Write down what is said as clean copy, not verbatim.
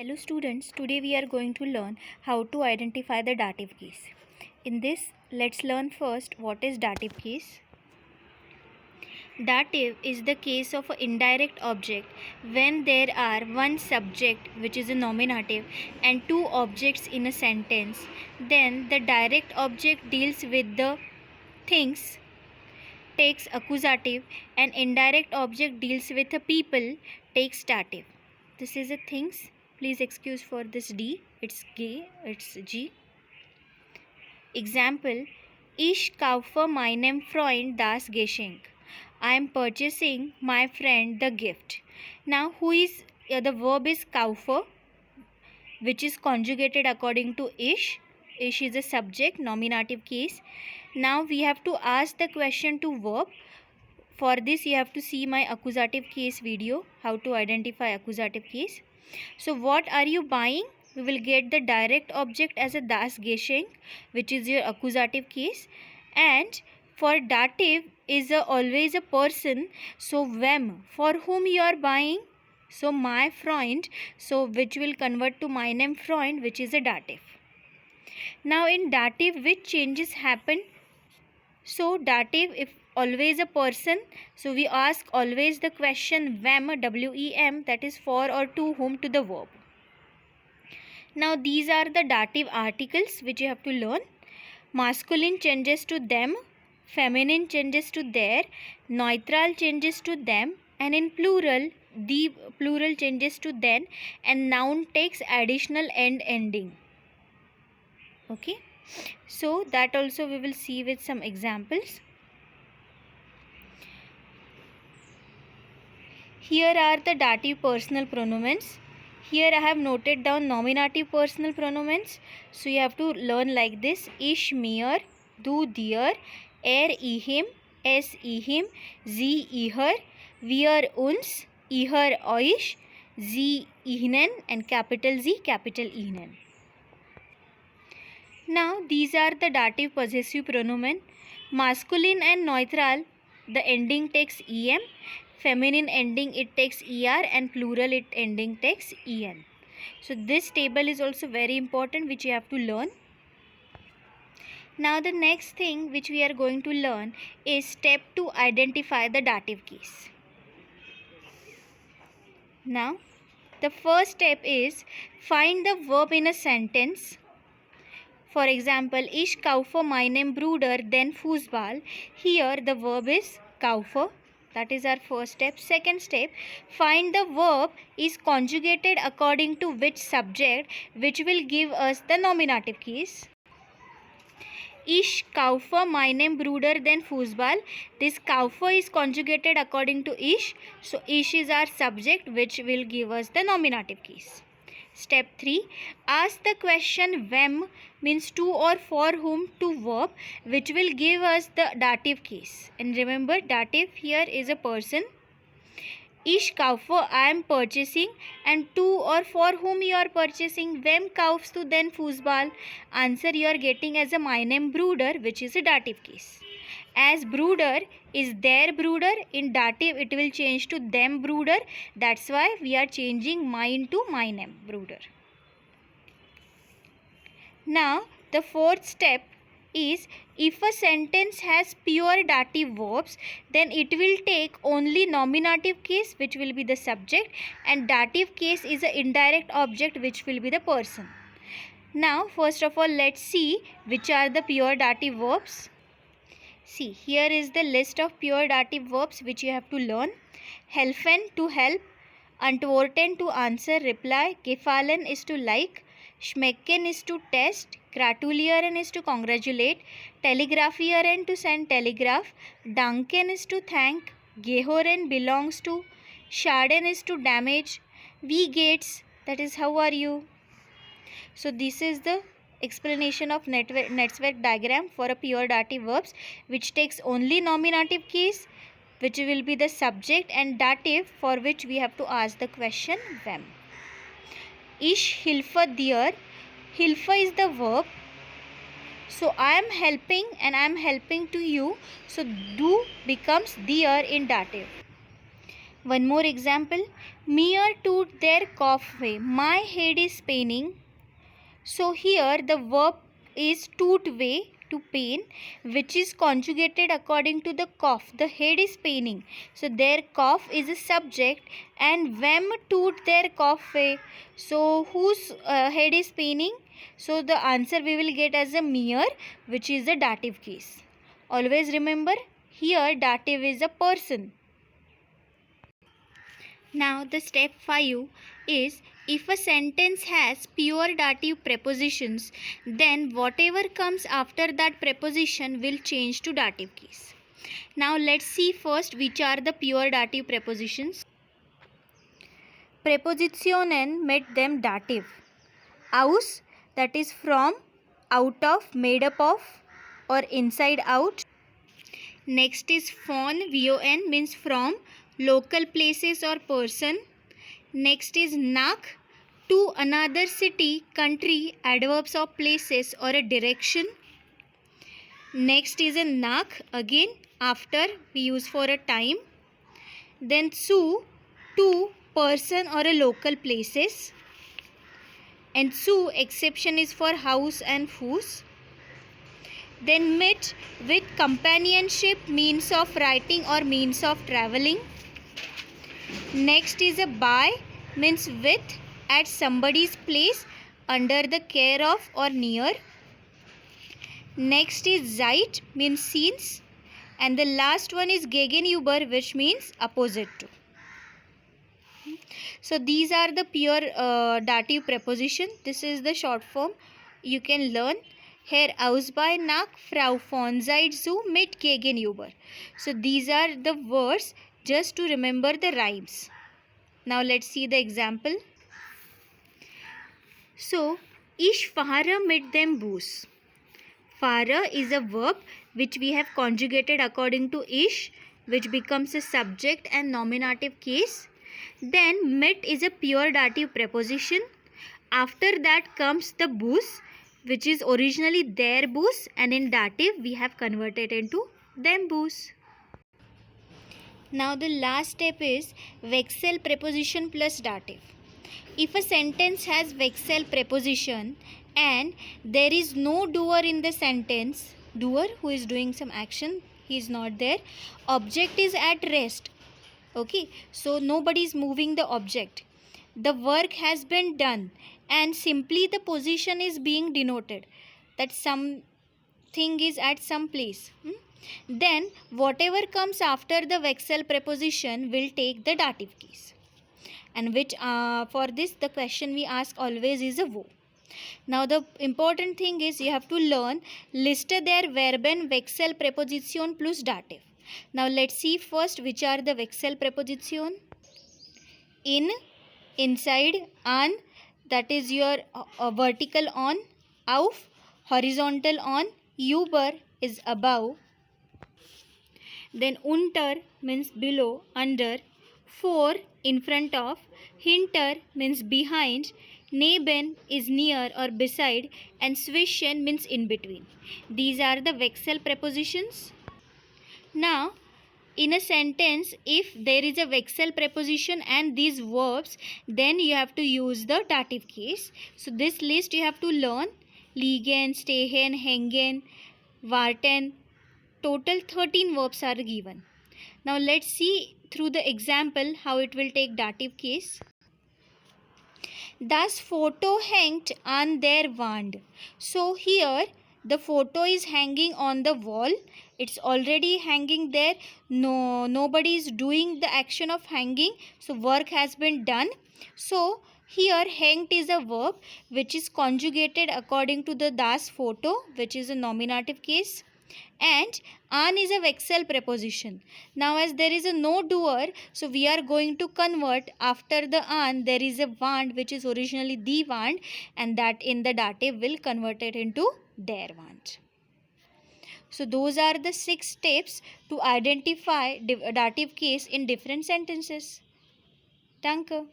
Hello students, today we are going to learn how to identify the dative case. In this, let's learn first what is dative case. Dative is the case of an indirect object when there are one subject, which is a nominative, and two objects in a sentence. Then the direct object deals with the things, takes accusative, and indirect object deals with a people, takes dative. This is a things. Please excuse for this D. It's G. Example: Ich kaufe meinem Freund das Geschenk. I am purchasing my friend the gift. Now, the verb is kaufe, which is conjugated according to ich. Ich is a subject, nominative case. Now we have to ask the question to verb. For this, you have to see my accusative case video, how to identify accusative case. So what are you buying? We will get the direct object as a das Geschenk, which is your accusative case, and for dative is always a person. So wem, for whom you are buying, so my Freund, so which will convert to meinem Freund, which is a dative. Now in dative, which changes happen? So dative, if always a person, so we ask always the question wem, W-E-M, that is for or to whom, to the verb. Now these are the dative articles which you have to learn. Masculine changes to them, feminine changes to their, neutral changes to them, and in plural, the plural changes to then, and noun takes additional ending. Okay, so that also we will see with some examples. Here are the dative personal pronouns. Here I have noted down nominative personal pronouns. So you have to learn like this: ich, mir, du, dir, ihim, es, ihim, sie, ihr, wir, uns, ihr, euch, sie, ihnen, and capital Z, capital Ihnen. Now these are the dative possessive pronoun. Masculine and neutral, the ending takes em. Feminine ending it takes er, and plural it ending takes en. So this table is also very important, which you have to learn. Now the next thing which we are going to learn is step to identify the dative case. Now the first step is find the verb in a sentence. For example, ich kaufe meinem Bruder den Fußball. Here the verb is kaufe. That is our first step. Second step, find the verb is conjugated according to which subject, which will give us the nominative case. Ich kaufe meinem Bruder den Fußball. This kaufe is conjugated according to ich. So ich is our subject, which will give us the nominative case. Step 3, ask the question wem, means to or for whom, to verb, which will give us the dative case. And remember, dative here is a person. Ich kaufe, I am purchasing, and to or for whom you are purchasing, wem kaufst du den Fußball? Answer you are getting as a meinem Bruder, which is a dative case. As Bruder is their Bruder, in dative it will change to them Bruder. That's why we are changing mine to meinem Bruder. Now the fourth step is, if a sentence has pure dative verbs, then it will take only nominative case, which will be the subject, and dative case is an indirect object, which will be the person. Now first of all, let's see which are the pure dative verbs. See, here is the list of pure dative verbs which you have to learn. Helfen, to help. Antworten, to answer, reply. Gefallen is to like. Schmecken is to test. Gratulieren is to congratulate. Telegrafieren, to send telegraph. Danken is to thank. Gehoren belongs to. Schaden is to damage. Wie geht's, that is how are you. So this is the explanation of network diagram for a pure dative verbs, which takes only nominative case, which will be the subject, and dative, for which we have to ask the question wem. Ich helfe dir. Hilfe is the verb. So I am helping and I am helping to you. So du becomes dir in dative. One more example. Mir tooth their cough way. My head is paining. So here the verb is tooth way, to pain, which is conjugated according to the cough. The head is paining. So their cough is a subject, and wem tooth their cough way. So whose head is paining? So the answer we will get as a Mir, which is the dative case. Always remember, here dative is a person. Now the step 5 is, if a sentence has pure dative prepositions, then whatever comes after that preposition will change to dative case. Now let's see first which are the pure dative prepositions. Prepositionen made them dative. Aus, that is from, out of, made up of, or inside out. Next is von, von means from, local places or person. Next is nach, to another city, country, adverbs of places or a direction. Next is a nach, again after, we use for a time. Then zu, to person or a local places. And zu, exception is for house and whose. Then mit, with companionship, means of writing or means of traveling. Next is a by, means with, at somebody's place, under the care of or near. Next is seit, means since. And the last one is gegenüber, which means opposite to. So these are the pure dative preposition. This is the short form. You can learn. Herr aus bei nach, Frau von seit zu, mit gegenüber. So these are the words, just to remember the rhymes. Now let's see the example. So, ich fahre mit dem Bus. Fahre is a verb which we have conjugated according to ich, which becomes a subject and nominative case. Then mit is a pure dative preposition. After that comes the Bus, which is originally their Bus, and in dative we have converted into them Bus. Now the last step is Wechsel preposition plus dative. If a sentence has Wechsel preposition and there is no doer in the sentence, doer who is doing some action, he is not there, object is at rest. Okay, so nobody is moving the object. The work has been done and simply the position is being denoted, that something is at some place. Then whatever comes after the Wechsel preposition will take the dative case. And which for this the question we ask always is a wo. Now the important thing is you have to learn liste der Verben Wechsel Präposition plus dative. Now let's see first which are the Wechsel preposition. In, inside, an, that is your vertical on, auf, horizontal on, über is above. Then unter means below, under, vor in front of, hinter means behind, neben is near or beside, and zwischen means in between. These are the Wechsel prepositions. Now, in a sentence, if there is a Wechsel preposition and these verbs, then you have to use the dative case. So this list you have to learn: liegen, stehen, hängen, warten. Total 13 verbs are given. Now let's see through the example how it will take dative case. Das Foto hängt an der Wand. So here the photo is hanging on the wall. It's already hanging there. Nobody is doing the action of hanging. So work has been done. So here hängt is a verb which is conjugated according to the das Foto, which is a nominative case. And an is a Wechsel preposition. Now as there is a no doer, so we are going to convert after the an there is a Wand which is originally die Wand, and that in the dative will convert it into der Wand. So those are the 6 steps to identify dative case in different sentences. Danke.